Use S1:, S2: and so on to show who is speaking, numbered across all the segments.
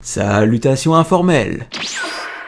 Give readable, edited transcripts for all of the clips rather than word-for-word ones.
S1: Salutations informelles.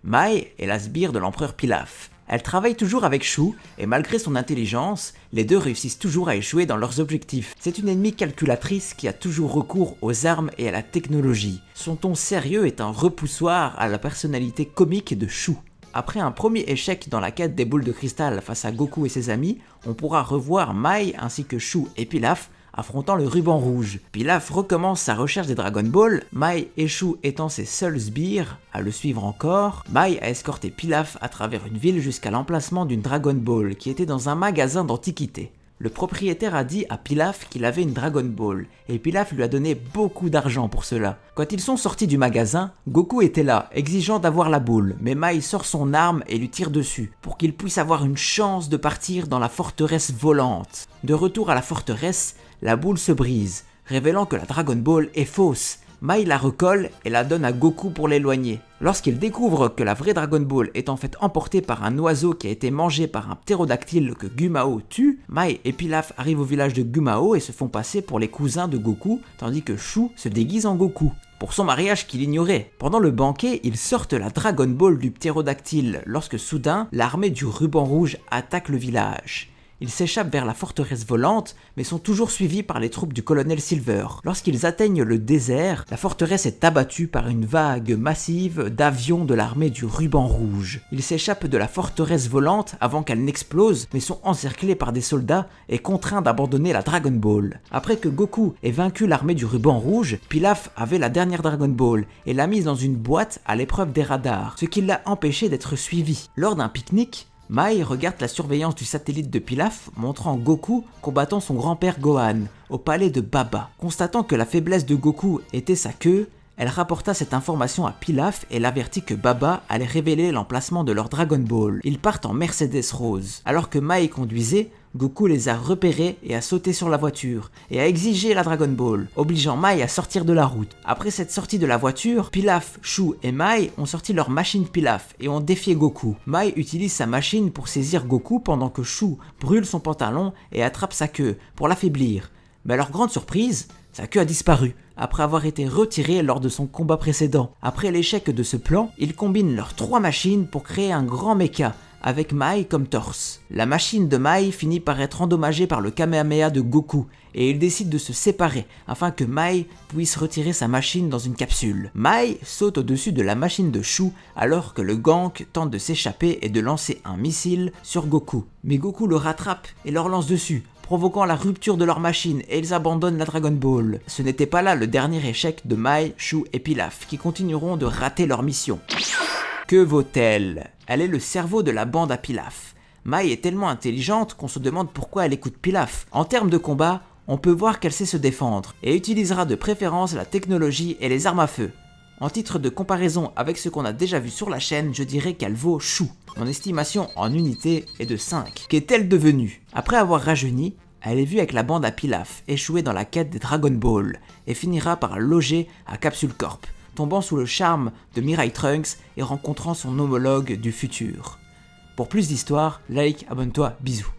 S1: Mai est la sbire de l'empereur Pilaf. Elle travaille toujours avec Shu, et malgré son intelligence, les deux réussissent toujours à échouer dans leurs objectifs. C'est une ennemie calculatrice qui a toujours recours aux armes et à la technologie. Son ton sérieux est un repoussoir à la personnalité comique de Shu. Après un premier échec dans la quête des boules de cristal face à Goku et ses amis, on pourra revoir Mai ainsi que Shu et Pilaf affrontant le ruban rouge. Pilaf recommence sa recherche des Dragon Ball, Mai et Shu étant ses seuls sbires à le suivre encore. Mai a escorté Pilaf à travers une ville jusqu'à l'emplacement d'une Dragon Ball qui était dans un magasin d'antiquités. Le propriétaire a dit à Pilaf qu'il avait une Dragon Ball, et Pilaf lui a donné beaucoup d'argent pour cela. Quand ils sont sortis du magasin, Goku était là, exigeant d'avoir la boule, mais Mai sort son arme et lui tire dessus, pour qu'il puisse avoir une chance de partir dans la forteresse volante. De retour à la forteresse, la boule se brise, révélant que la Dragon Ball est fausse. Mai la recolle et la donne à Goku pour l'éloigner. Lorsqu'il découvre que la vraie Dragon Ball est en fait emportée par un oiseau qui a été mangé par un ptérodactyle que Gumao tue, Mai et Pilaf arrivent au village de Gumao et se font passer pour les cousins de Goku, tandis que Shu se déguise en Goku, pour son mariage qu'il ignorait. Pendant le banquet, ils sortent la Dragon Ball du ptérodactyle, lorsque soudain, l'armée du ruban rouge attaque le village. Ils s'échappent vers la forteresse volante, mais sont toujours suivis par les troupes du colonel Silver. Lorsqu'ils atteignent le désert, la forteresse est abattue par une vague massive d'avions de l'armée du ruban rouge. Ils s'échappent de la forteresse volante avant qu'elle n'explose, mais sont encerclés par des soldats et contraints d'abandonner la Dragon Ball. Après que Goku ait vaincu l'armée du ruban rouge, Pilaf avait la dernière Dragon Ball et l'a mise dans une boîte à l'épreuve des radars, ce qui l'a empêché d'être suivi. Lors d'un pique-nique, Mai regarde la surveillance du satellite de Pilaf montrant Goku combattant son grand-père Gohan au palais de Baba. Constatant que la faiblesse de Goku était sa queue, elle rapporta cette information à Pilaf et l'avertit que Baba allait révéler l'emplacement de leur Dragon Ball. Ils partent en Mercedes rose. Alors que Mai conduisait, Goku les a repérés et a sauté sur la voiture, et a exigé la Dragon Ball, obligeant Mai à sortir de la route. Après cette sortie de la voiture, Pilaf, Shu et Mai ont sorti leur machine Pilaf et ont défié Goku. Mai utilise sa machine pour saisir Goku pendant que Shu brûle son pantalon et attrape sa queue pour l'affaiblir. Mais à leur grande surprise, sa queue a disparu, après avoir été retirée lors de son combat précédent. Après l'échec de ce plan, ils combinent leurs 3 machines pour créer un grand mecha, avec Mai comme torse. La machine de Mai finit par être endommagée par le Kamehameha de Goku, et ils décident de se séparer, afin que Mai puisse retirer sa machine dans une capsule. Mai saute au-dessus de la machine de Shu, alors que le Gank tente de s'échapper et de lancer un missile sur Goku. Mais Goku le rattrape et leur lance dessus, provoquant la rupture de leur machine, et ils abandonnent la Dragon Ball. Ce n'était pas là le dernier échec de Mai, Shu et Pilaf, qui continueront de rater leur mission. Que vaut-elle ? Elle est le cerveau de la bande à Pilaf. Mai est tellement intelligente qu'on se demande pourquoi elle écoute Pilaf. En termes de combat, on peut voir qu'elle sait se défendre, et utilisera de préférence la technologie et les armes à feu. En titre de comparaison avec ce qu'on a déjà vu sur la chaîne, je dirais qu'elle vaut Shu. Mon estimation en unité est de 5. Qu'est-elle devenue ? Après avoir rajeuni, elle est vue avec la bande à Pilaf, échouée dans la quête des Dragon Ball, et finira par loger à Capsule Corp, tombant sous le charme de Mirai Trunks et rencontrant son homologue du futur. Pour plus d'histoires, like, abonne-toi, bisous.